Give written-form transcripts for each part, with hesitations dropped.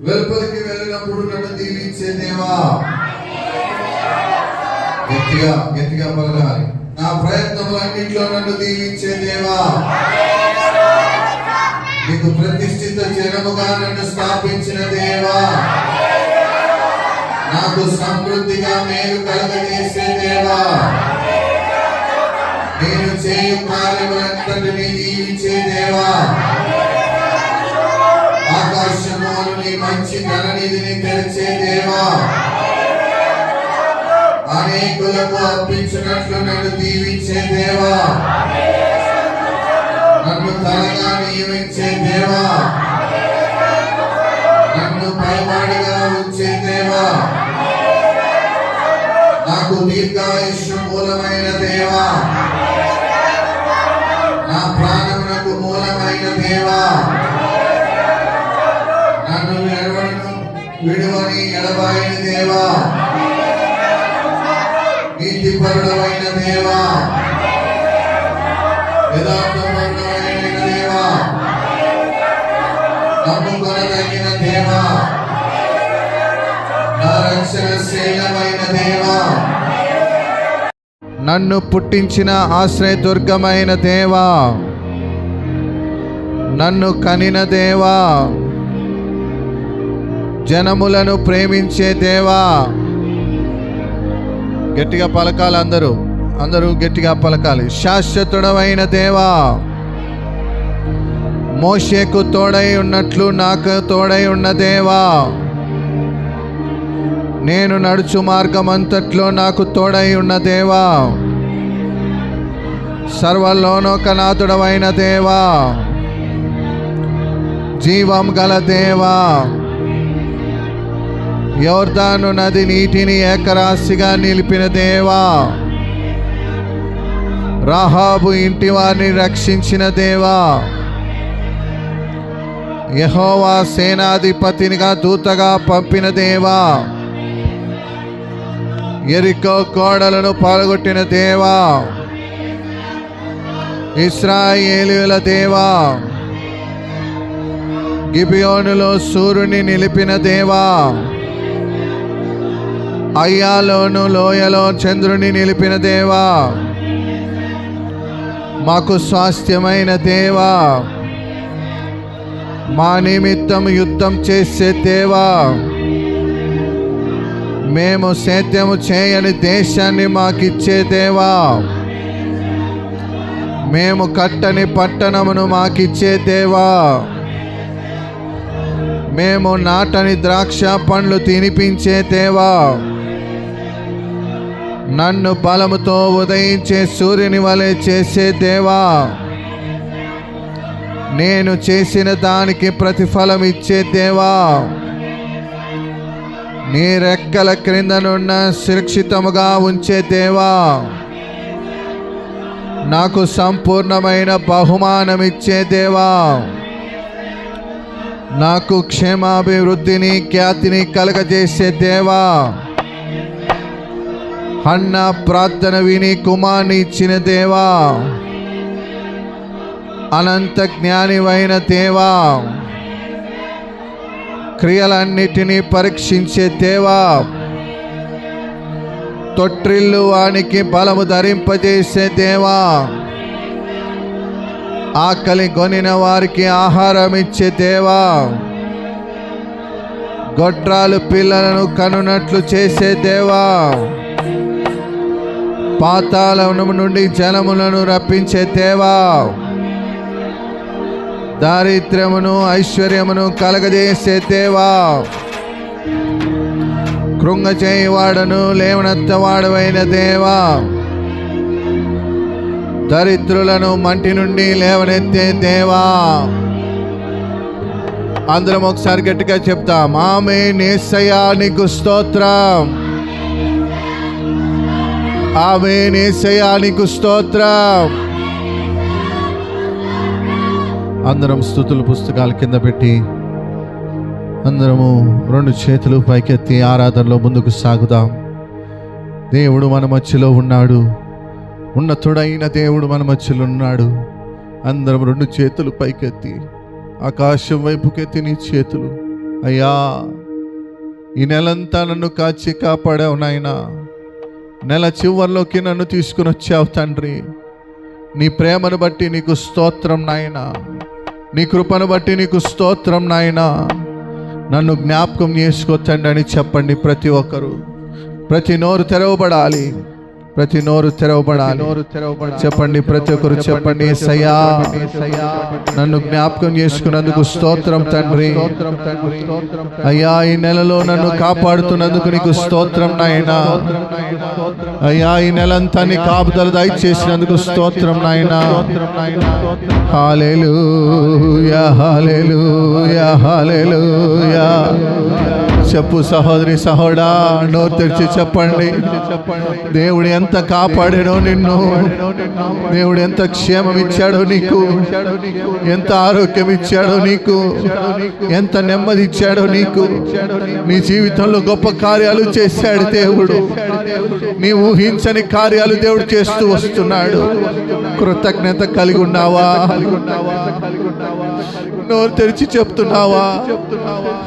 వెలుపలికి వెళ్ళినప్పుడు నన్ను దీవించే దేవా. గట్టిగా గట్టిగా పలకాలి. నా ప్రయత్నములన్నింటిలో నన్ను దీవించే దేవా. నీకు ప్రతిష్ఠిత జనముగా నన్ను స్థాపించిన దేవా. నాకు సమృద్ధిగా మేలు కలగజేసే దేవా. నేను చేయు కార్యములంతటినీ దీవించే దేవా. ఆకాశమును నీ మంచి ధననిధిని తెరిచే దేవా. అనేకులకు అర్పించినట్లు నన్ను దీవించే దేవా. నన్ను తలగా నియమించే దేవా. నన్ను పైవాడిగా ఉంచే దేవా. నాకు దీర్ఘాయుష్య మూలమైన దేవా. నా ప్రాణమునకు మూలమైన దేవా. నన్ను విడువని ఎడబాయిన దేవా. నీతిపరుడమైన దేవా. యథార్థపరుడమైన దేవా. నమ్ముకొనదగిన దేవా. నా రక్షణ శైలమైన దేవా. నన్ను పుట్టించిన ఆశ్రయదుర్గమైన దేవా. నన్ను కనిన దేవా. జనములను ప్రేమించే దేవా. గట్టిగా పలకాలి. అందరూ గట్టిగా పలకాలి. శాశ్వతుడమైన దేవా. మోషేకు తోడై ఉన్నట్లు నాకు తోడై ఉన్న దేవా. నేను నడుచు మార్గమంతట్లో నాకు తోడై ఉన్న దేవా. సర్వలోనోకనాథుడవైన దేవా. జీవం గల దేవా. యోర్దాను నది నీటిని ఏకరాశిగా నిలిపిన దేవా. రాహాబు ఇంటి వారిని రక్షించిన దేవా. యెహోవా సేనాధిపతినిగా దూతగా పంపిన దేవా. యెరికో గోడలను పడగొట్టిన దేవా. ఇశ్రాయేలీయుల దేవా. గిబియోనులో సూర్యుని నిలిపిన దేవా. అయ్యాలోను లోయలో చంద్రుని నిలిపిన దేవా. మాకు స్వాస్థ్యమైన దేవా. మా నిమిత్తం యుద్ధం చేసే దేవా. మేము సేద్యము చేయని దేశాన్ని మాకిచ్చే దేవా. మేము కట్టని పట్టణమును మాకిచ్చే దేవా. మేము నాటని ద్రాక్ష పండ్లు తినిపించే దేవా. నన్ను బలముతో ఉదయించే సూర్యుని వలె చేసే దేవా. నేను చేసిన దానికి ప్రతిఫలం ఇచ్చే దేవా. నీ రెక్కల క్రిందనున్న సురక్షితముగా ఉంచే దేవా. నాకు సంపూర్ణమైన బహుమానం ఇచ్చే దేవా. నాకు క్షేమాభివృద్ధిని ఖ్యాతిని కలగజేసే దేవా. హన్న ప్రార్థన విని కుమార్ని ఇచ్చిన దేవా. అనంత జ్ఞానివైన దేవా. క్రియలన్నిటినీ పరీక్షించే దేవా. తొట్రిల్లు వానికి బలము ధరింపజేసే దేవా. ఆకలి కొనిన వారికి ఆహారం ఇచ్చే దేవా. గొడ్రాలు పిల్లలను కనునట్లు చేసే దేవా. పాతాళము నుండి జలములను రప్పించే దేవా. దారిద్ర్యమును ఐశ్వర్యమును కలగజేసే దేవా. కృంగచేయవాడను లేవనెత్తవాడవైన దేవా. దరిద్రులను మంటి నుండి లేవనెత్తే దేవా. అందరం ఒకసారి గట్టిగా చెప్తాం. ఆమేన్. యేసయ్యా నీకు స్తోత్రం. ఆమేన్. యేసయ్యా నీకు స్తోత్రం. అందరం స్తుతుల పుస్తకాల కింద పెట్టి అందరము రెండు చేతులు పైకెత్తి ఆరాధనలో ముందుకు సాగుదాం. దేవుడు మన మధ్యలో ఉన్నాడు. ఉన్నతుడైన దేవుడు మన మధ్యలో ఉన్నాడు. అందరం రెండు చేతులు పైకెత్తి ఆకాశం వైపుకెత్తి నీ చేతులు అయ్యా ఈ నెలంతా నన్ను కాచి కాపాడావు నాయన. నెల చివరిలోకి నన్ను తీసుకుని వచ్చావు తండ్రి. నీ ప్రేమను బట్టి నీకు స్తోత్రం నాయన. నీ కృపను బట్టి నీకు స్తోత్రం నాయన. నన్ను జ్ఞాపకం చేసుకోతండి అని చెప్పండి. ప్రతి ఒక్కరు, ప్రతి నోరు తెరవబడాలి, ప్రతి నోరు తెరవబడాలి. చెప్పండి, ప్రతి ఒక్కరు చెప్పండి, యేసయ్యా నన్ను జ్ఞాపకం చేసుకున్నందుకు స్తోత్రం తండ్రి. అయ్యా ఈ నెలలో నన్ను కాపాడుతున్నందుకు నీకు స్తోత్రం నాయనా. అయ్యా ఈ నెలంతా నీ కాపుదల దయచేసినందుకు స్తోత్రం నాయనా. హల్లెలూయా హల్లెలూయా హల్లెలూయా. చెప్పు సహోదరి సహోడా, నోరు తెరిచి చెప్పండి. దేవుడు ఎంత కాపాడాడో నిన్ను, దేవుడు ఎంత క్షేమం ఇచ్చాడో నీకు, ఎంత ఆరోగ్యం ఇచ్చాడో నీకు, ఎంత నెమ్మది ఇచ్చాడో నీకు. నీ జీవితంలో గొప్ప కార్యాలు చేశాడు దేవుడు. నీ ఊహించని కార్యాలు దేవుడు చేస్తూ వస్తున్నాడు. కృతజ్ఞత కలిగి ఉన్నావా? నోరు తెరిచి చెప్తున్నావా?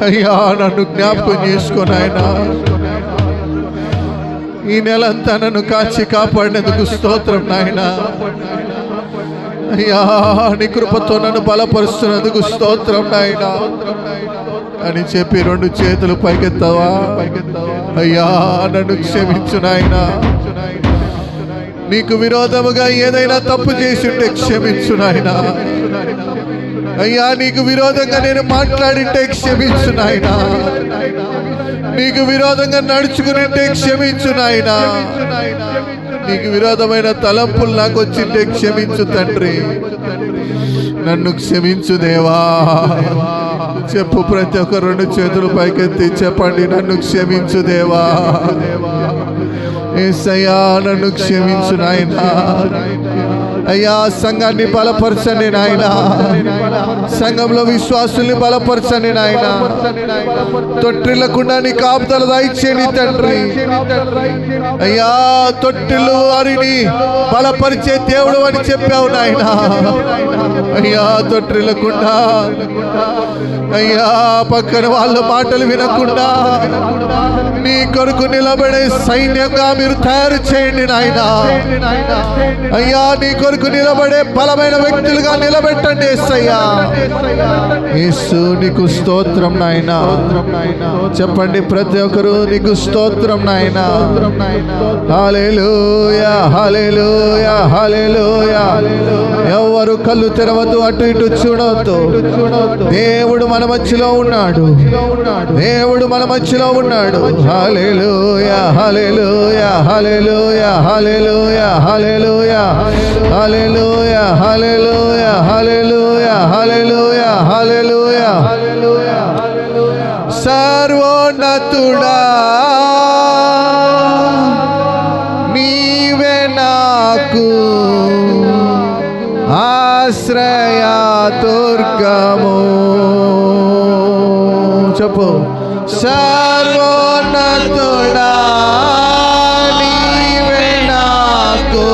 అయ్యా నన్ను జ్ఞాపకం చేసుకో నాయనా. ఈ నెలంతా నన్ను కాచి కాపాడినందుకు స్తోత్రం నాయనా. అయ్యా నీ కృపతో నన్ను బలపరుస్తున్నందుకు స్తోత్రం నాయనా అని చెప్పి 2 చేతులు పైకెత్తావా? అయ్యా నన్ను క్షమించు నాయనా. నీకు విరోధముగా ఏదైనా తప్పు చేసి ఉంటే క్షమించు నాయనా. అయ్యా నీకు విరోధంగా నేను మాట్లాడింటే క్షమించు నాయనా. నీకు విరోధంగా నడుచుకునింటే క్షమించు నాయనా. నీకు విరోధమైన తలంపులు నాకు వచ్చింటే క్షమించు తండ్రి. నన్ను క్షమించు దేవా. చెప్పు, ప్రతి ఒక్క 2 చేతులు పైకెత్తి చెప్పండి, నన్ను క్షమించు దేవా. యేసయ్యా నన్ను క్షమించు నాయనా. అయ్యా సంఘాన్ని బలపరచండి నాయనా. సంఘంలో విశ్వాసుల్ని బలపరచండి నాయనా. తొట్టిల్లకుండా నీ కాపుదల దయచేయండి తండ్రి. అయ్యా తొట్టిల్లు వారిని బలపరిచే దేవుడు అని చెప్పావు నాయనా. అయ్యా తొట్టిల్లకుండా, అయ్యా పక్కన వాళ్ళ మాటలు వినకుండా నీ కొరకు నిలబడే సైన్యంగా మీరు తయారు చేయండి నాయనా. అయ్యా నీ కొరకు నిలబడే బలమైన వ్యక్తులుగా నిలబెట్టండి యేసయ్యా. యేసు నీకు స్తోత్రం నాయనా. చెప్పండి ప్రతి ఒక్కరు, నీకు స్తోత్రం నాయనా. హల్లెలూయా హల్లెలూయా హల్లెలూయా. ఎవరు కళ్ళు తెరవద్దు, అటు ఇటు చూడవద్దు. దేవుడు మన మధ్యలో ఉన్నాడు. దేవుడు మన మధ్యలో ఉన్నాడు. హల్లెలూయా హల్లెలూయా హల్లెలూయా హల్లెలూయా హల్లెలూయా హల్లెలూయా హల్లెలూయా హల్లెలూయా హల్లెలూయా హల్లెలూయా. సర్వోన్నతుడా నీవే నాకు ఆశ్రయ దుర్గము. చెప్పు, సర్వోన్నతుడా నీవే నాకు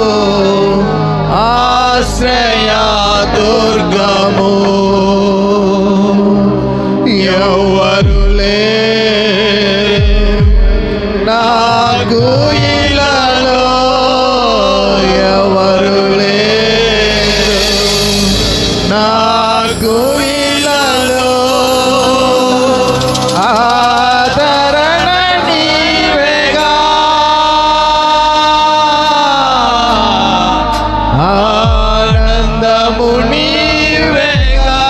ఆశ్రయ దుర్గము. ఎవరు లేరు నాకు ఇలాలో, ఎవరు లేరు నాకు ఇలాలో. ఆదరణ నీవేగా, ఆనందము నీవేగా.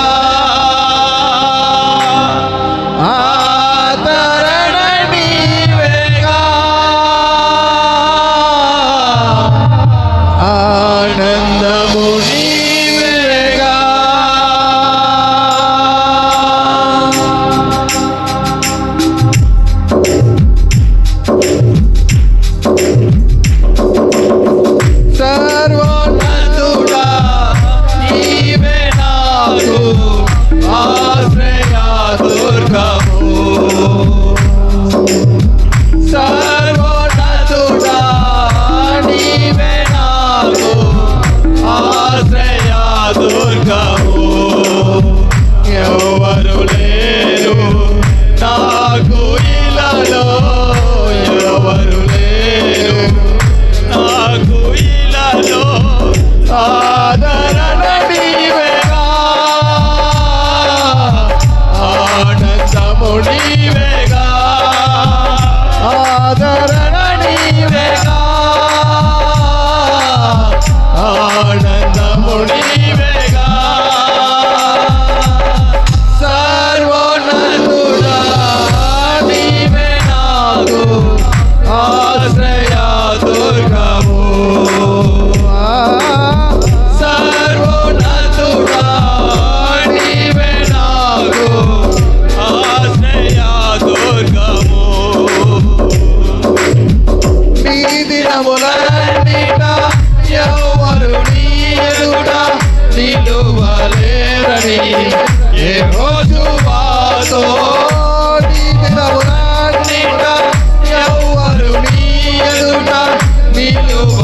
ఆదరణ నీవేగా, ఆనందము నీవేగా. సర్వోన్నతుడా నీవే నాకు ఆశ్రయ దుర్గము. సర్వోన్నతుడా నీవే నాకు ఆశ్రయ దుర్గము. ఎవరు లేరు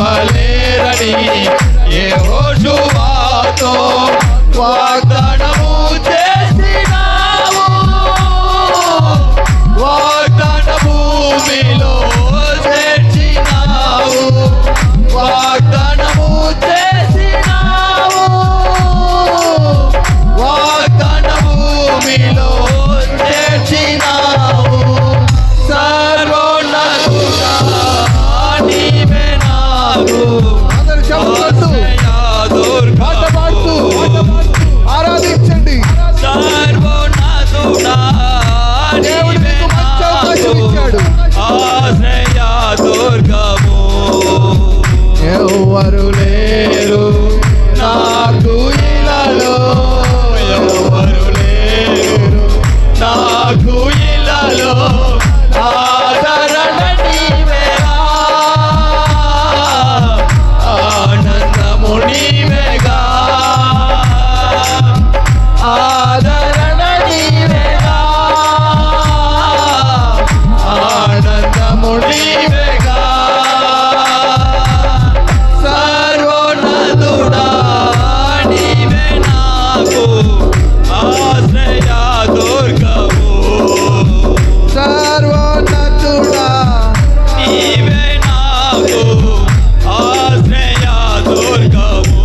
ఇవ్వలేరని యెహోషువతో వాగ్దానము చేసినావు. వాగ్దాన భూమిలో చేర్చినావు. వాగ్దానము చేసినావు. వాగ్దాన భూమిలో చేర్చినావు. సర్వోన్నతుడా నీవే నాకు ఆరాధించండి. సర్వోన్నతుడా దేవుడు మీకు మంచి అవకాశం ఇచ్చాడు. ఆశ్రయ దుర్గము. ఎవరు లేరు నాకు ఇలాలో. ఎవరు లేరు నాకు ఇలాలో. ఆదరణ నీవేగా. ఆనందము నీవేగా. ఆదరణ నీవేగా. ఆనందము నీవేగా. సర్వోన్నతుడా నీవే నాకు ఆశ్రయ దుర్గము. సర్వోన్నతుడా నీవే నాకు ఆశ్రయ దుర్గము.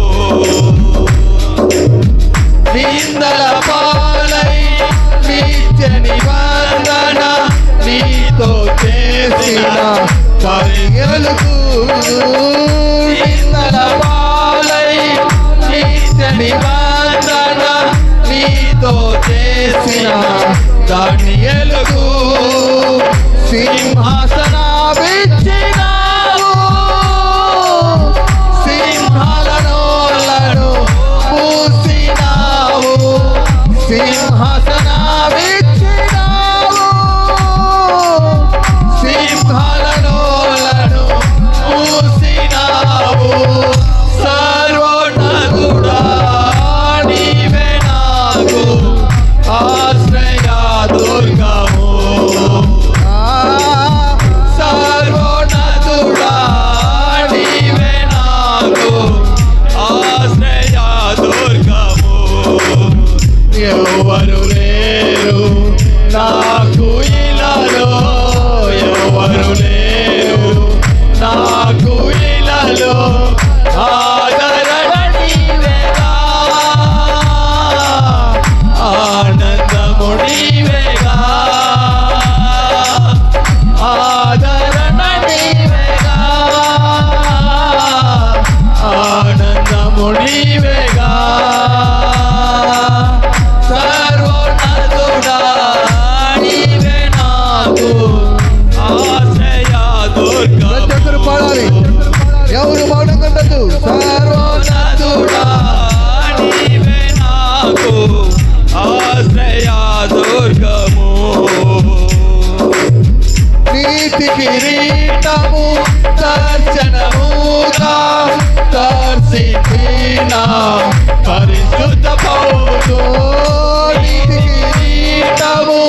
నిందల పాలై నిత్య నిబంధన నీతో చేసిన కార్యాలకు. నిందల పాలై నిత్య నిబంధన నీతో చేసిన దానియేలుకు సింహాసనాభిచ్చినావు. సింహాలను పూసినావు. సింహాసనాభిచ్చినావు. సింహాలను పూసినావు. సర్వోన్నతుడా నీవే నాకు ఆశ్రయ దుర్గము. సర్వోన్నతుడా నీవే నాకు ఆశ్రయ దుర్గము. ఎవరు లేరు నాకు ఇలాలో. ఎవరు లేరు నాకు ఇలాలో. ఆదరణ నీవేగా. ఆనందము నీవేగా. ఆదరణ నీవేగా. ఆనందము నీవేగా. సర్వోన్నతుడా నీవే నాకు ఆశ్రయ దుర్గము. ప్రతి పాడాలి. ఎవరు బాగుండదు. సర్వోన్నతుడా నీవే నాకు ఆశ్రయ దుర్గము. నీతి కిరీటము దర్శనముగా దర్శించిన పరిశుద్ధ పౌలు. నీతి కిరీటము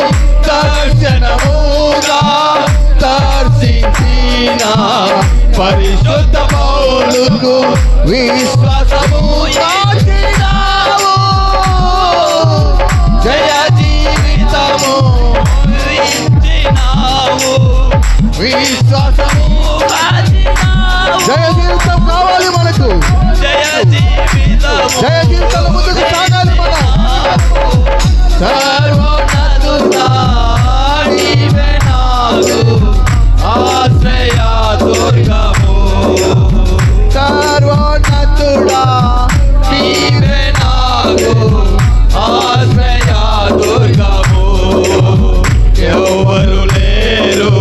దర్శనముగా దర్శించిన పరిశుద్ధ పౌలుకు విశ్వాసము దాచినావు. జయ జీవితము ఇచ్చినావు. విశ్వాసము దాచినావు. జయ జీవితం కావాలి మనకు. జయ జీవితము. జయ జీవితంలో ముందుకు సాగాలి మనం. సర్వోన్నతుడా నీవే నాకు ఆశ్రయ దుర్గము. సర్వోన్నతుడా నీవే నాకు ఆశ్రయ దుర్గము. ఎవరు లేరు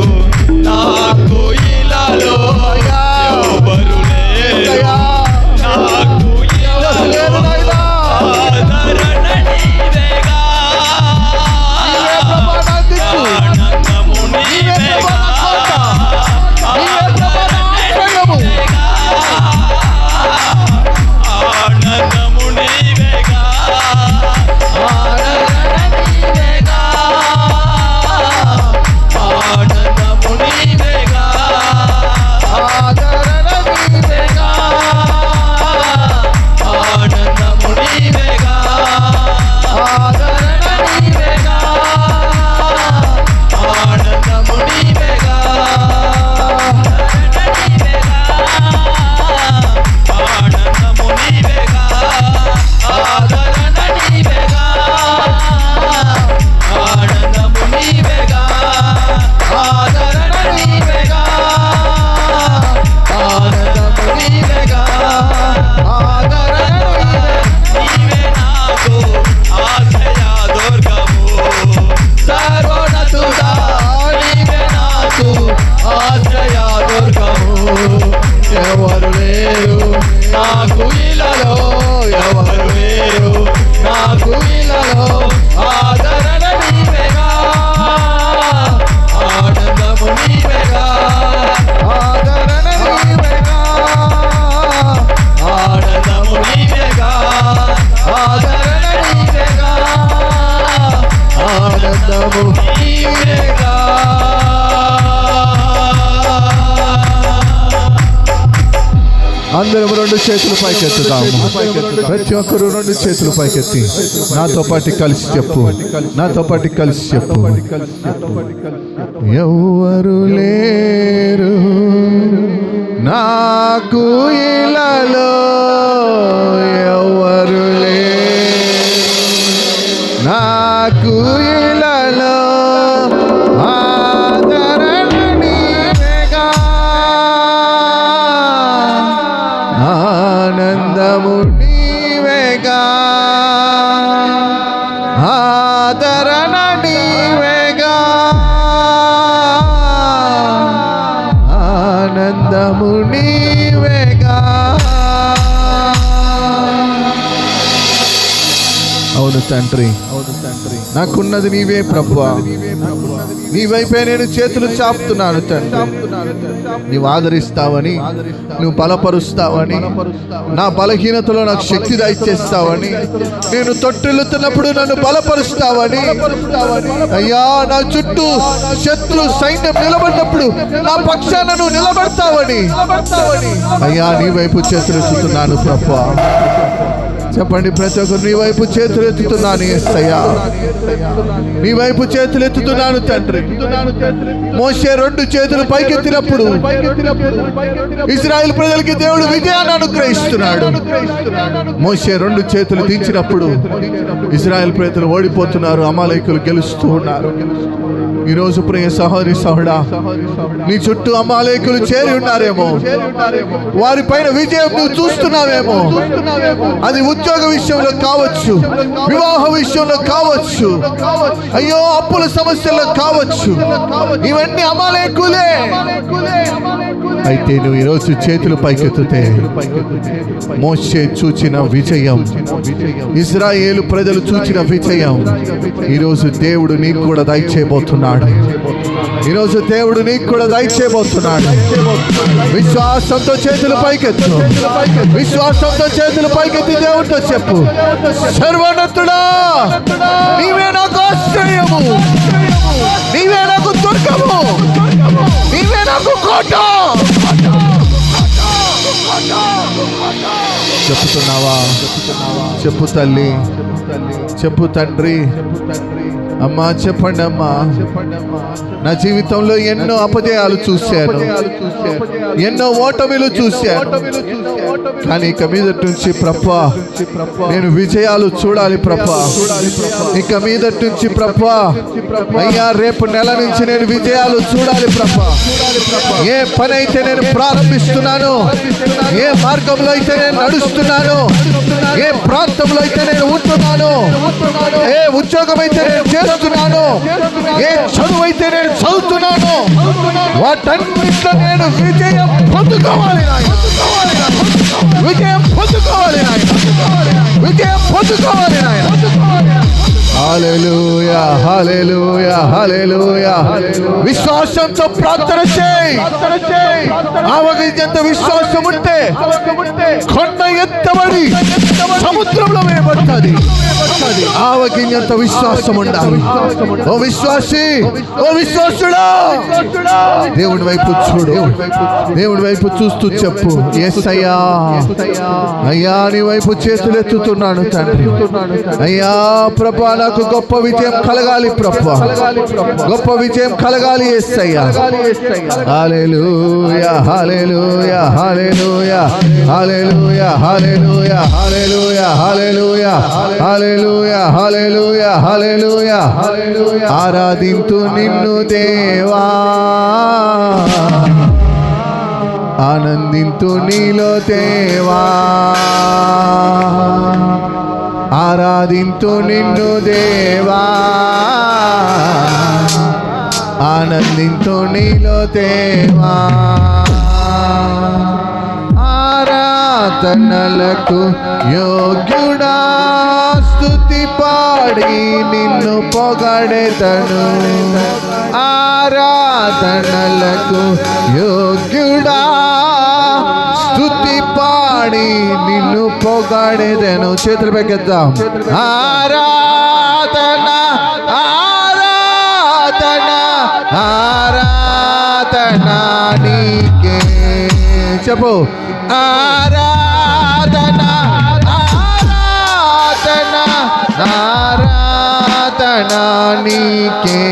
నాకు ఇలాలో. ఎవరు లేరు నాకు ఇలాలో. ఆదరణ నీవేగా. ఆనందము నీవేగా. అందరం రెండు చేతులు పైకెత్తుదాము. ప్రతి ఒక్కరు రెండు చేతులు పైకెత్తి నాతో పాటు కలిసి చెప్పు, నాతో పాటు కలిసి చెప్పు. ఎవ్వరు లేరు నాకు ఇలాలో, ఎవ్వరు లేరు నాకు ఇలాలో, ఆదరణ నీవేగా, ఆనందము నీవేగా, ఆదరణ నీవేగా, ఆనందము నీవేగా. అవును తండ్రి, నాకున్నది నీవే ప్రభువా, నీ వైపే నేను చేతులు చాపుతున్నాను తండ్రి. నీవు ఆదరిస్తావని, నువ్వు బలపరుస్తావని, నా బలహీనతలో నాకు శక్తి దయచేస్తావని, నేను తొట్టిల్లుతున్నప్పుడు నన్ను బలపరుస్తావని, అయ్యా నా చుట్టూ శత్రు సైన్యం నిలబడినప్పుడు నా పక్షాన నువ్వు నిలబడతావని, అయ్యా నీ వైపు చేతులు ఎత్తుతున్నాను ప్రభువా. చెప్పండి ప్రతి ఒక్కరు, నీ వైపు చేతులు ఎత్తుతున్నాను యేసయ్యా, నీ వైపు చేతులు ఎత్తుతున్నాను తండ్రి. మోషే రెండు చేతులు పైకెత్తినప్పుడు ఇశ్రాయేలు ప్రజలకి దేవుడు విజయాన్ని అనుగ్రహిస్తున్నాడు. మోషే రెండు చేతులు దించినప్పుడు ఇశ్రాయేలు ప్రజలు ఓడిపోతున్నారు, అమాలేకులు గెలుస్తూ ఉన్నారు. ఈరోజు ప్రియ సహోదరి సహోడా, నీ చుట్టూ అమాలేకులు చేరి ఉన్నారేమో, వారిపైన విజయం నువ్వు చూస్తున్నావేమో. అది ఉద్యోగ విషయంలో కావచ్చు, వివాహ విషయంలో కావచ్చు, అయ్యో అప్పుల సమస్యల్లో కావచ్చు, ఇవన్నీ అమాలేకులే. అయితే నువ్వు ఈరోజు చేతులు పైకెత్తితే మోషే చూచిన విజయం, ఇశ్రాయేలు ప్రజలు చూచిన విజయం ఈరోజు దేవుడు నీకు కూడా దయచేయబోతున్నాడు. ఈరోజు దేవుడు నీకు కూడా దయచేయబోతున్నాడు. విశ్వాసంతో చేతులు పైకెత్తు, విశ్వాసంతో చేతులు పైకెత్తి దేవుడితో చెప్పు, సర్వోన్నతుడా నీవే నాకు ఆశ్రయము, నీవే నాకు దుర్గము, నీవే నాకు కోట. చెప్పుతున్నావా? చెప్పు తల్లి, చెప్పు తండ్రి. అమ్మా చెప్పండి అమ్మా, నా జీవితంలో ఎన్నో అపజయాలు చూశాను, ఎన్నో ఓటమిలు చూశాను, కానీ ఇక మీదటి నుంచి ప్రభా నేను విజయాలు చూడాలి ప్రభా. ఇక మీదటి నుంచి ప్రభా అయ్యా రేపు నెల నుంచి నేను విజయాలు చూడాలి ప్రభా. ఏ పని అయితే నేను ప్రారంభిస్తున్నాను, ఏ మార్గంలో అయితే నేను నడుస్తున్నాను, ఏ ప్రాంతంలో అయితే నేను ఉంటున్నాను, ఏ ఉద్యోగం అయితే నేను చేస్తున్నాను, ఏ చదువు అయితే నేను చదువుతున్నాను, వాటన్నిటిలో నేను విజయం పొందుకోవాలి నాయన, విజయం పొందుకోవాలి నాయన, విజయం పొందుకోవాలి నాయన. హల్లెలూయా, హల్లెలూయా, హల్లెలూయా. విశ్వాసంతో ప్రార్థన చేయి. ఆవగించేంత విశ్వాసం ఉంటే కొండ ఎత్తబడి సముద్రంలో వేయబడుతుంది. ఆవగించేంత విశ్వాసం ఉండాలి. ఓ విశ్వాసి, ఓ విశ్వాసుడా, దేవుడి వైపు చూడు, దేవుడి వైపు చూస్తూ చెప్పు, యేసయ్యా అయ్యా నీ వైపు చేతులు ఎత్తుతున్నాను తండ్రి. అయ్యా ప్రభా నాకు గొప్ప విజయం కలగాలి ప్రభా, గొప్ప విజయం కలగాలి యేసయ్యా. హల్లెలూయా, హల్లెలూయా, హల్లెలూయా, హల్లెలూయా, హల్లెలూయా, హల్లెలూయా, హల్లెలూయా, హల్లెలూయా, హల్లెలూయా, హల్లెలూయా. ఆరాధింతు నిన్ను దేవా, ఆనందింతు నీలో దేవా, ఆరాధింతు నిన్ను దేవా, ఆనందింతు నీలో దేవా. ఆరాధనలకు యోగ్యుడా, స్తుతి పాడి నిన్ను పొగడెదను. ఆరాధనలకు యోగ్యుడా, స్తుతి పాడి నిన్ను పొగడెదను. చేతులు పైకెత్తాం. ఆరాధన, ఆరాధన, చెప్పు. ఆరాధన ఆరాధన ఆరాధన నీకే.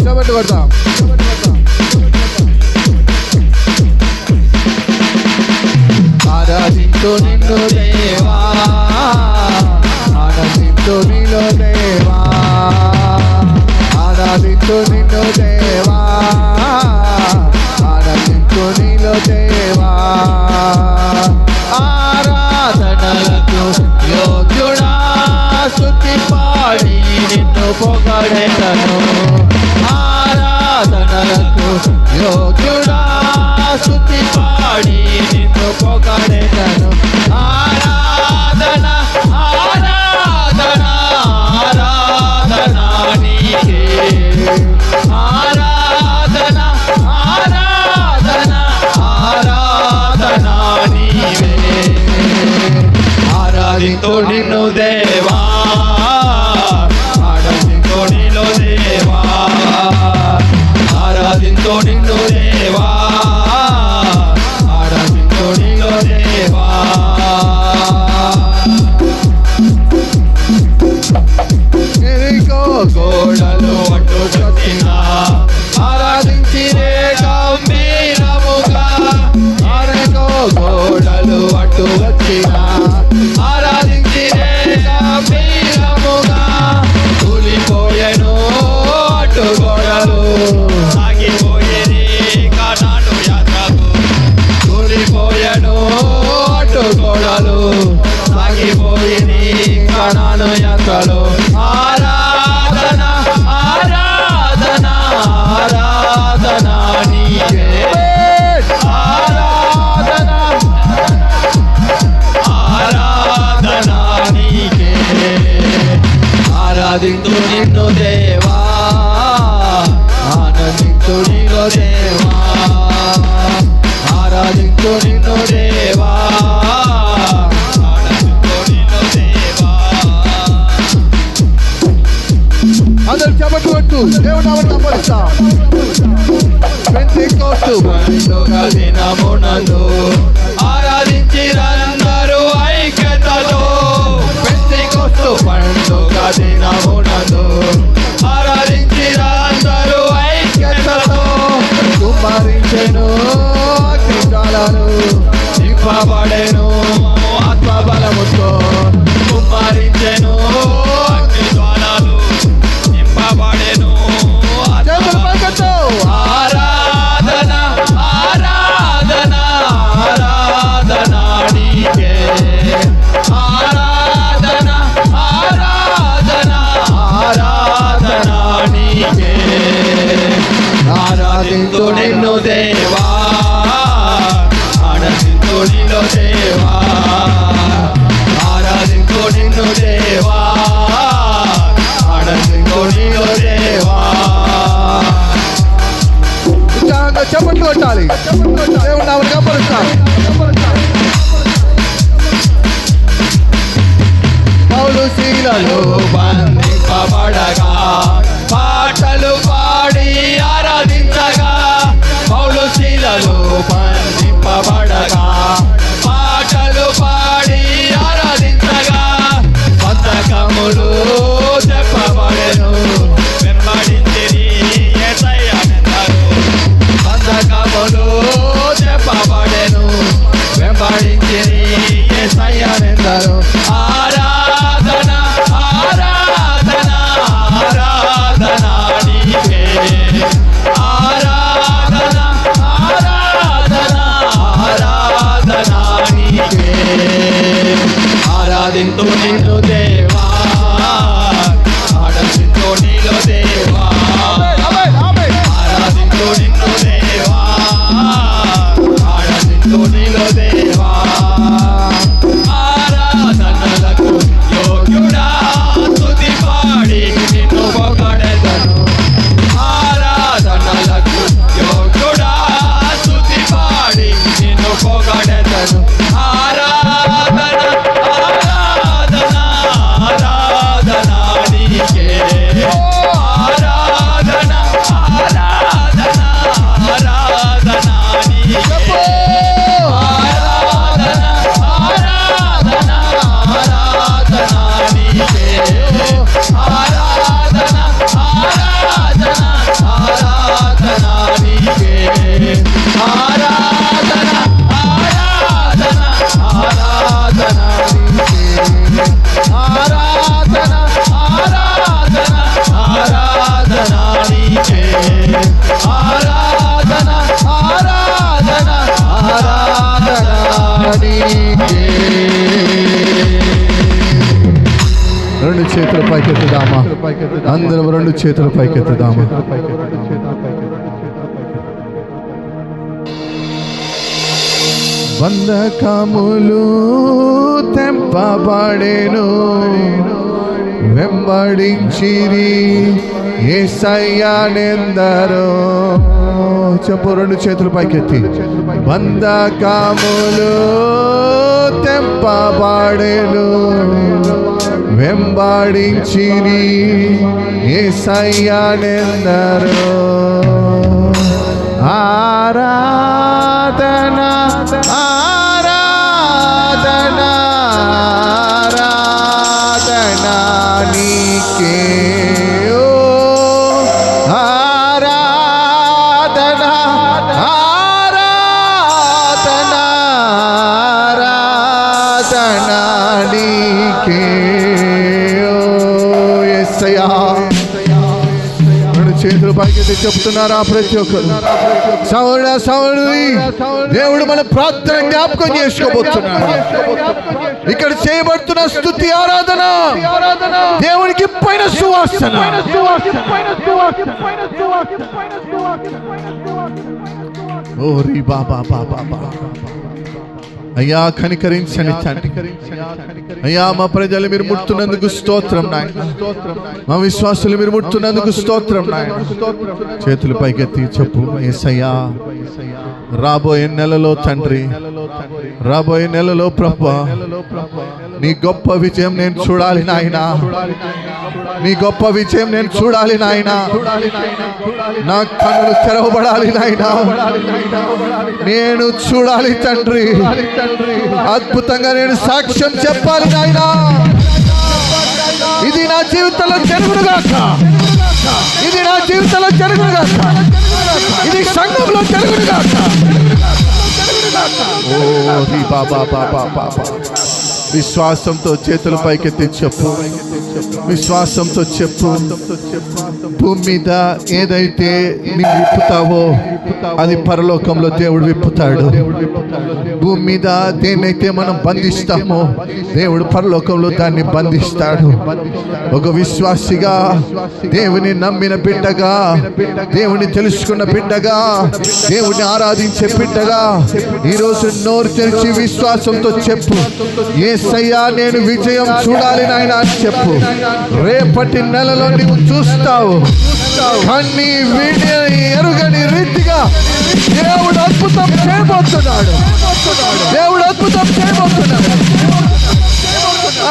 చప్పట్లు కొడతాం. ఆరాధించు నిన్ను దేవా, ఆనందించు నీలో దేవా, ఆరాధించు నిన్ను దేవా, ఆనందించు నీలో దేవా. ఆరాధనలకు యోగ్యుడా, స్తుతి పాడి నిన్ను పొగడెదను. ఆరాధనలకు యోగ్యుడా, స్తుతి పాడి నిన్ను పొగడెదను. ఆరాధన ఆరాధన ఆరాధన నీకే. ఆరాధన ఆరాధన ఆరాధన నీవే. ఆరాధించు నిన్ను దేవా, ఆరాధించు నిన్ను దేవా, ఆరాధించు నిన్ను దేవా, ఆరాధించు నిన్ను దేవా. గోడలు అడ్డుకొచ్చిన ఆరాధించిరే గంభీరముగా. అరెగో గోడలు అడ్డు వచ్చిన ఆరాధించిరే గంభీరముగా. కూలిపోయెను అడ్డు గోడలు, సాగిపోయేది కనాను యాత్రకు. కూలిపోయెను అడ్డు గోడలు, సాగిపోయేది కనాను యాత్రలు. ఆరాధన ఆరాధన ఆరాధన నీకే. ఆరాధన ఆరాధన నీకే. ఆరాధించు నిన్ను దేవా, ఆనందించు నీలో దేవా, ఆరాధించు నిన్ను దేవా, ఆనందించు నిన్ను దేవా. అందరు చెప్పట్టు కొట్టు, దేవుడు నామమున నమ్మొస్తా. పెంతెకోస్తు పండుగ దినమునందు ఆరాధించిరందరూ ఐక్యతతో. పెంతెకోస్తు పండుగ దినమునందు ఆరాధించిరందరూ ఐక్యతతో. కుమ్మరించెను అగ్నిజ్వాలలు, నింపబడెను ఆత్మబలముతో. కుమ్మరించెను అగ్నిజ్వాలలు, నింపబడెను ఆత్మబలముతో. ఆరాధన ఆరాధన ఆరాధన నీకే. ఆరాధన ఆరాధన ఆరాధన నీకే. ఆరాధించు నిన్ను దేవా, ఆనందించు నిన్ను దేవా, ఆరాధించు నిన్ను దేవా, ఆనందించు నిన్ను దేవా. ఉత్సాహంగా చప్పట్లు కొట్టాలి. దేవుడు నామమున కనపరుస్తాం. పౌలు శీలలో బంధింపబడగా పాటలు పాడి ఆరాధించగా. పౌలు శీలలో బంధింపబడగా పాటలు పాడి ఆరాధించగా. పతకములు చెప్పబడెను, వెంబడించిరి యేసయ్యనెందరు. పతకములు చెప్పబడెను, వెంబడించిరి యేసయ్యనెందరు. ఆరాధన ఆరాధన ఆరాధన నీకే. ఆరాధన ఆరాధన ఆరాధన నీకే. రెండు చేతులు పైకెత్తుదామా? అందరం రెండు చేతులు పైకెత్తుదామా? బంధకములు తెంపబడెను, వెంబడించిరి యేసయ్యనెందరో. చెప్పు, రెండు చేతులు పైకెత్తి. బంధకములు తెంపబడెను, వెంబడించిరి యేసయ్యనెందరో. ఆరాధన ఆరాధన ఆరాధన నీకే, ఓ ఆరాధన ఆరాధన ఆరాధన నీకే, ఓ యేసయ్యా. చేతులు పైకి చెప్తున్నారా ప్రతి ఒక్కరు? సౌర సౌరి దేవుడు మన ప్రార్థన జ్ఞాపకం చేసుకోబోతున్నాడు. ఇక్కడ చేయబడుతున్న స్తుతి ఆరాధన దేవునికి పైన సువాసన. ఓరి బాబా బాబా అయ్యా, కనికరించండి తండ్రి. అయ్యా, మా ప్రజలు మీరు ముట్టున్నందుకు స్తోత్రం నాయన. మా విశ్వాసులు మీరు ముట్టున్నందుకు స్తోత్రం నాయన. చేతులు పైకెత్తి చెప్పు, యేసయ్యా రాబోయే నెలలో తండ్రి, రాబోయే నెలలో ప్రభువా నీ గొప్ప విజయం నేను చూడాలి నాయనా. నీ గొప్ప విజయం నేను చూడాలి నాయనా. నా కన్నులు తెరవబడాలి నాయనా. నేను చూడాలి తండ్రి. అద్భుతంగా నేను సాక్ష్యం చెప్పాలి నాయనా. ఇది నా జీవితంలో జరుగునుగాక. ఇది నా జీవితంలో జరుగునుగాక. ఇది సంఘంలో జరుగునుగాక. ఓ బాబా బాబా బాబా. విశ్వాసంతో చేతుల పైకెత్తి చెప్పు, విశ్వాసంతో చెప్పు. భూమి మీద ఏదైతే నీవు విప్పుతావో అది పరలోకంలో దేవుడు విప్పుతాడు. భూమి మీద దేన్నైతే మనం బంధిస్తామో దేవుడు పరలోకంలో దాన్ని బంధిస్తాడు. ఒక విశ్వాసిగా, దేవుని నమ్మిన బిడ్డగా, దేవుని తెలుసుకున్న బిడ్డగా, దేవుని ఆరాధించే బిడ్డగా ఈరోజు నోరు తెరిచి విశ్వాసంతో చెప్పు, యేసయ్యా నేను విజయం చూడాలి నాయనా అని చెప్పు. రేపటి నెలలో నీవు చూస్తావు. కన్ని వీడిని ఎరుగని రీతిగా దేవుడు అద్భుతం చేయబోతున్నాడు. దేవుడు అద్భుతం చేయబోతున్నాడు.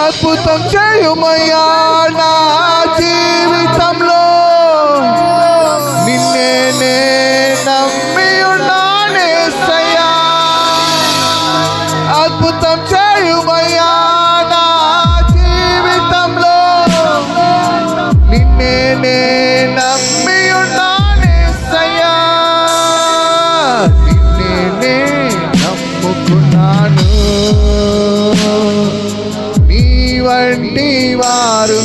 అద్భుతం చేయుమయ్యా నా జీవితంలో. నిన్నే నే నమ్మి ఉన్నానే యేసయ్యా. అద్భుతం చేయుమయ్యా నా జీవితంలో. నిన్నే నే నమ్మి ఉన్నానే యేసయ్యా. నిన్నే నే నమ్ముకున్నాను. నీ వంటి వారు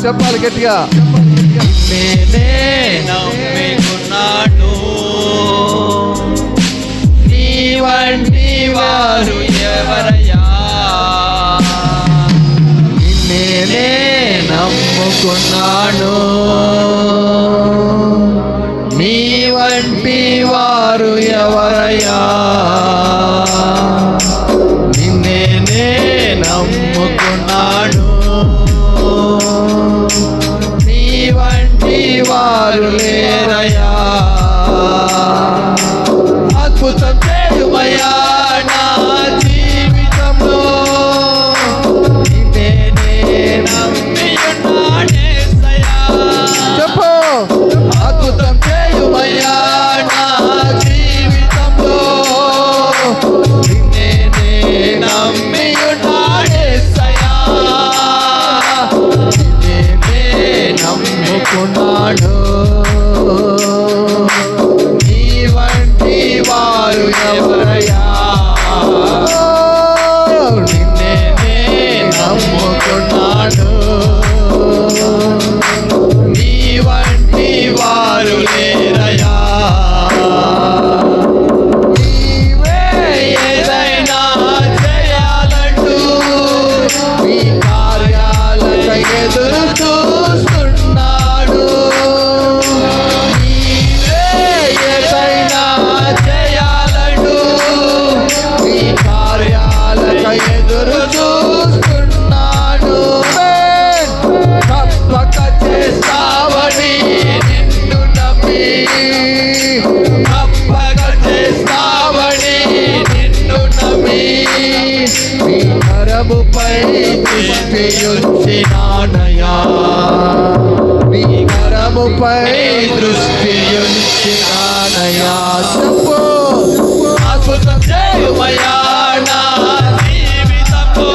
చెప్పాలి గట్టిగా. నిన్నే నమ్ముకున్నాను. నీ వంటి వారు ఎవరయ్యా? నిన్నే నమ్ముకున్నాను. నీ వంటి వారు ఎవరయ్యా? నిన్నే నమ్ముకున్నాను. నీ వంటి వారు లేరయ్యా. అద్భుతం చేయుమయ్యా నా జీవితంలో. నిన్నే నమ్మి ఉన్నానే యేసయ్యా. చెప్పు, అద్భుతం చేయుమయ్యా నా జీవితంలో. నిన్నే నమ్మి ఉన్నానే యేసయ్యా. నిన్నే నమ్ముకున్నాను. నీ వంటి వారు ఎవరయ్యా? నిన్నే నమ్ముకున్నాను. నీ వంటి వారు లేరయ్యా. నీవే ఏదైనా చేయాలంటూ నీ దృష్టియుంచినానయా నీ కరముపై దృష్టియుంచినానయా చెప్పు అద్భుతం చేయుమయా నా జీవితంలో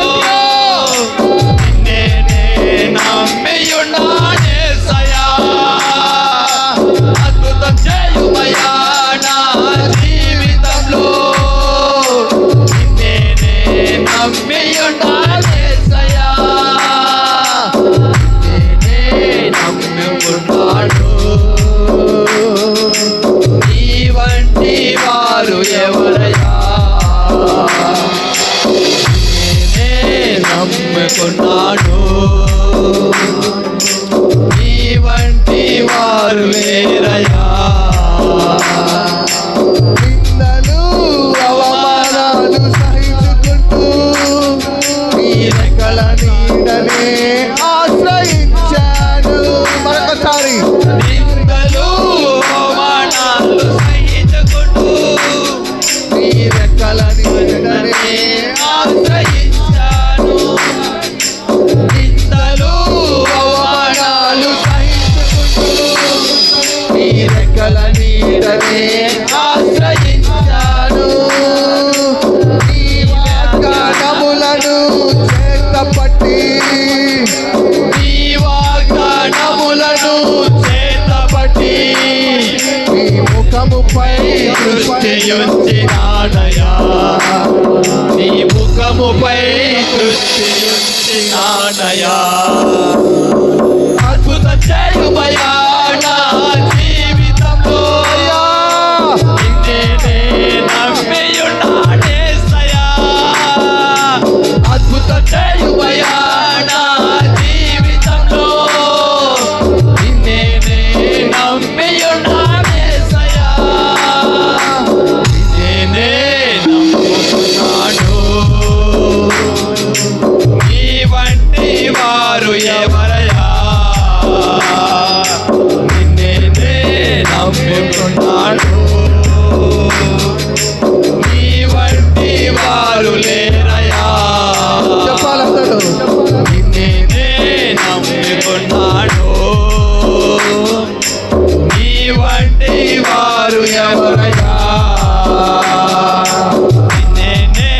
నిన్నే నమ్మియున్నానేసయ్యా అద్భుతం చేయుమయా నా జీవితంలో నిన్నే నమ్మియున్నానేసయ్యా నిన్నే నమ్మియున్నాను నీ వంటి వారు ఎవరయ్యా నేనే నమ్ముకున్నాను నీ వంటి వారు లేరయ్యా నిందలు అవమానాలు సహించుకుంటూ నీ రెక్కల నీడనే ఆశ్రయించాను మరొకసారి నిందలు అవమానాలు సహించుకుంటూ నీ రెక్కల నీడనే ఆశ్రయించాను నిందలు అవమానాలు సహించుకుంటూ నీ రెక్కల నీడనే ఆశ్రయించాను నీ వాగ్దానములను చేతపట్టి నీ వాగ్దానములను చేతపట్టి నీ ముఖముపై దృష్టియుంచినానయా నీ ముఖముపై దృష్టియుంచినానయా అద్భుతం చేయుమయా నా జీవితంలో నిన్నే నమ్మియున్నానేసయ్యా అద్భుతం చేయుమయా నా జీవితంలో నిన్నే నమ్మియున్నానేసయ్యా నిన్నే నమ్ముకున్నాను నీ వంటి వారు ఎవరయ్యా నిన్నే నమ్ముకున్నాను నీ వంటి వారు లేరయ్యా చెప్పాలంటాడు నిన్నే నమ్ముకున్నాను నీ వంటి వారు ఎవరయ్యా నిన్నే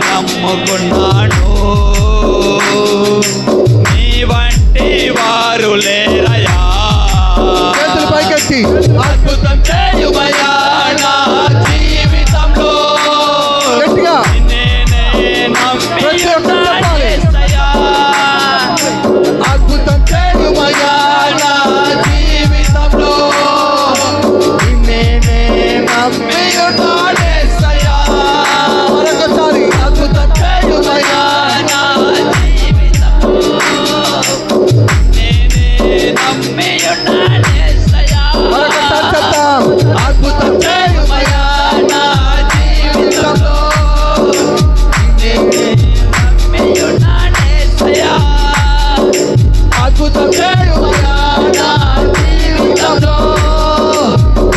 నమ్ముకున్నాను నీ వంటి వారు లేరయ్యా చేతులు పైకెత్తి అద్భుతం చేయుమయా నా జీవితంలో గట్టిగా నిన్నే నమ్మియున్నానేసయ్యా అద్భుతం చేయుమయా నా జీవితంలో నిన్నే నమ్మియున్నానేసయ్యా మరొకసారి అద్భుతం చేయుమయా నా జీవితంలో నిన్నే నమ్మియున్నానేసయ్యా మరొకసారి చెప్తాం అద్భుతం చేయుమయా నా జీవితంలో నిన్నే నమ్మియున్నానేసయ్యా అద్భుతం చేయుమయా నా జీవితంలో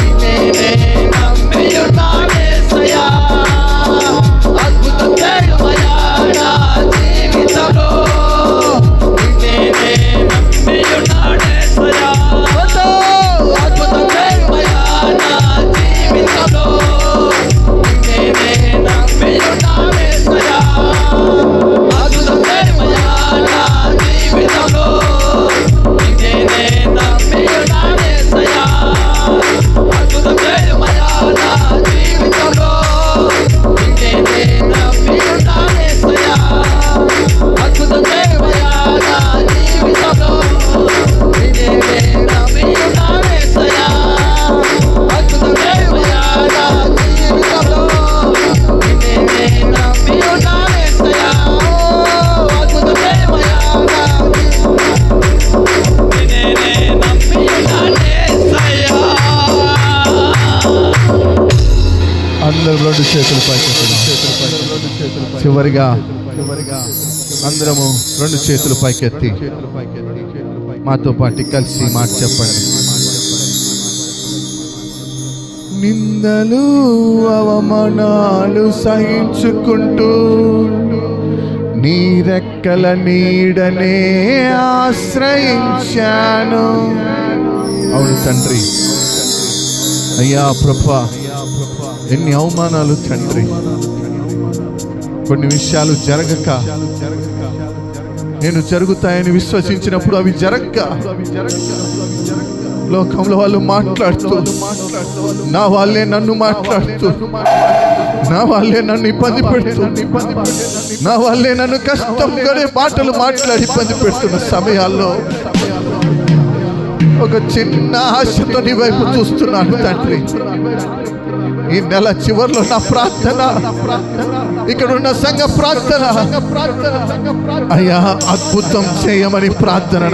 నిన్నే నమ్మియున్నానేసయ్యా అద్భుతం చేయుమయా నా జీవితంలో నిన్నే నమ్మియున్నానేసయ్యా అద్భుతం చేయుమయా నా జీవితంలో నిన్నే నమ్మియున్నానేసయ్యా అద్భుతం చేయుమయా నా జీవితంలో నిన్నే నమ్మియున్నానేసయ్యా అద్భుతం చేయుమయా నా జీవితంలో నిన్నే నమ్మియున్నానేసయ్యా అద్భుతం చేయుమయా నా జీవితంలో నిన్నే నమ్మియున్నానేసయ్యా అద్భుతం చేయుమయా నా జీవితంలో నిన్నే నమ్మియున్నానేసయ్యా అద్భుతం చేయుమయా నా నిన్నే నమ్మియున్నానేసయ్యా అందరూ రెండు చేతులు పైకెత్తుదాం. చివరిగా అందరము రెండు చేతులు పైకెత్తి మాతో పాటు కలిసి మాట చెప్పండి. నిందలు అవమానాలు సహించుకుంటూ నీ రెక్కల నీడనే ఆశ్రయించాను. అవును తండ్రి. అయ్యా ప్రభా, ఎన్ని అవమానాలు తండ్రి. కొన్ని విషయాలు జరగక నేను జరుగుతాయని విశ్వసించినప్పుడు అవి జరగక లోకంలో వాళ్ళు మాట్లాడుతూ, నా వాళ్ళే నన్ను మాట్లాడుతూ, నా వాళ్ళే నన్ను ఇబ్బంది పెడుతూ, నా వాళ్ళే నన్ను కష్టం గడే మాటలు మాట్లాడి ఇబ్బంది పెడుతున్న సమయాల్లో ఒక చిన్న ఆశతో నీ వైపు చూస్తున్నాను తండ్రి. ఈ నెల చివరిలో నా ప్రార్థన, ఇక్కడ ఉన్న సంఘ ప్రార్థన, అయ్యా అద్భుతం చేయమని ప్రార్థన.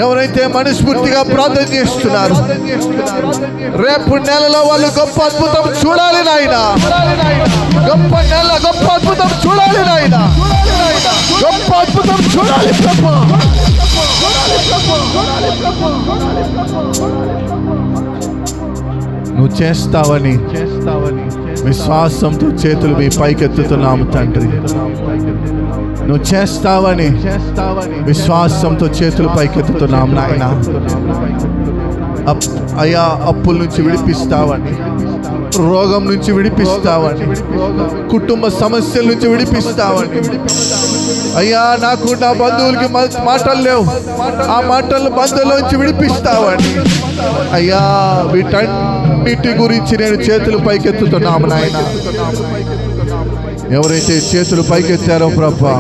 ఎవరైతే మనస్ఫూర్తిగా ప్రార్థన చేస్తున్నారు, రేపు నెలలో వాళ్ళు గొప్ప అద్భుతం చూడాలి నాయన. గొప్ప నెల, గొప్ప అద్భుతం చూడాలి నాయన. గొప్ప అద్భుతం చూడాలి ప్రభు. నువ్వు చేస్తావని విశ్వాసంతో చేతులు మీ పైకెత్తుతున్నాము తండ్రి. నువ్వు చేస్తావని విశ్వాసంతో చేతులు పైకెత్తుతున్నాము నాయన. అయ్యా అప్పుల నుంచి విడిపిస్తావని, రోగం నుంచి విడిపిస్తావని, కుటుంబ సమస్యల నుంచి విడిపిస్తావని. అయ్యా నాకు నా బంధువులకి మాటలు లేవు, ఆ మాటలు బంధువుల నుంచి విడిపిస్తావని. అయ్యా వీటన్నిటి గురించి నేను చేతులు పైకెత్తుతున్నాము నాయన. ఎవరైతే చేతులు పైకెత్తారో ప్రభా,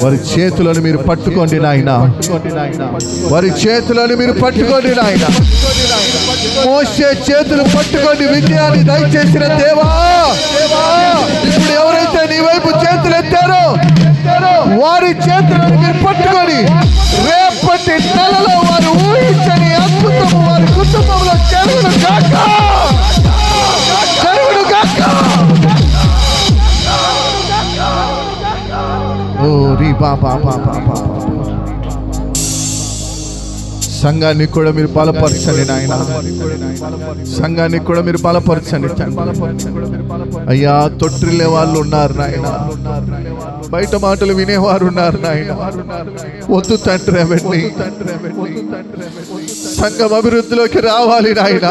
వారి చేతులను మీరు పట్టుకోండి నాయన. వారి చేతులను మీరు పట్టుకోండి నాయన. మోసే చేతులు పట్టుకోండి విజయాన్ని దయచేసిన దేవా, ఇప్పుడు ఎవరైతే నీ వైపు చేతులు ఎత్తారో వారి చేతులను మీరు పట్టుకొని రేపటి నెలలో వారు ఊహించని అద్భుతము వారి కుటుంబంలో జరుగును గాక, జరుగును గాక. ఓ రీ బాబా బాబా బాబా. సంఘాన్ని కూడా మీరు బలపరచండి నాయన. సంఘాన్ని కూడా మీరు బలపరచండి. అయ్యా తొట్టిల్లే వాళ్ళు ఉన్నారు నాయన, బయట మాటలు వినేవారు ఉన్నారు నాయన. వద్దు తండ్రి, అవన్నీ సంఘం అభివృద్ధిలోకి రావాలి నాయన.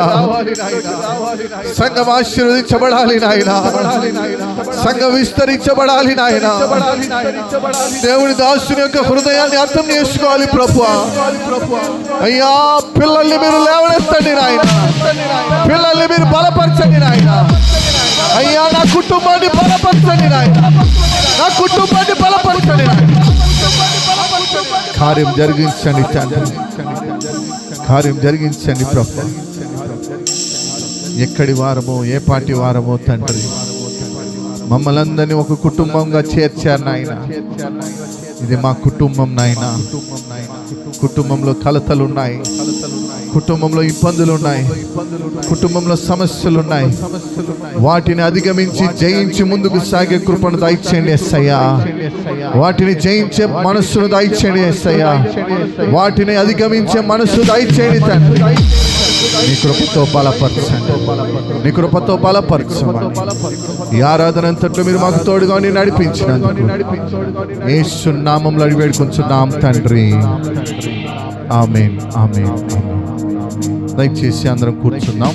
సంఘం ఆశీర్వదించబడాలి నాయన. సంఘం విస్తరించబడాలి నాయన. దేవుని దాసుని యొక్క హృదయాన్ని అర్థం చేసుకోవాలి ప్రభువా. అయ్యా పిల్లల్ని మీరు లేవనెత్తండి నాయన. పిల్లల్ని మీరు బలపరచండి నాయన. అయ్యా నా కుటుంబాన్ని బలపరచండి నాయన. నా కుటుంబాన్ని బలపరచండి నాయన. కార్యం జరిగించండి తండ్రి, కార్యం జరిగించండి ప్రభు. ఎక్కడి వారమో ఏ పాటి వారమో తండ్రి, మమ్మల్ని అందరినీ ఒక కుటుంబంగా చేర్చారు నాయన. ఇది మా కుటుంబం నాయన. కుటుంబంలో కలతలు ఉన్నాయి, కుటుంబంలో ఇబ్బందులు ఉన్నాయి, కుటుంబంలో సమస్యలు ఉన్నాయి. వాటిని అధిగమించి జయించి ముందుకు సాగే కృపను దయచేయండి యేసయ్యా. వాటిని జయించే మనస్సును దయచేయండి యేసయ్యా. వాటిని అధిగమించే మనస్సు దయచేయండి తండ్రి. నీ కృపతో బలపరచండి, నీ కృపతో బలపరచండి. ఈ ఆరాధన అంతట్లో మీరు మాకు తోడుగా నడిపించినందుకు యేసు నామములో అడిగి వేడుకొంచున్నాం తండ్రి. ఆమేన్, ఆమేన్. దయచేసి అందరం కూర్చున్నాం.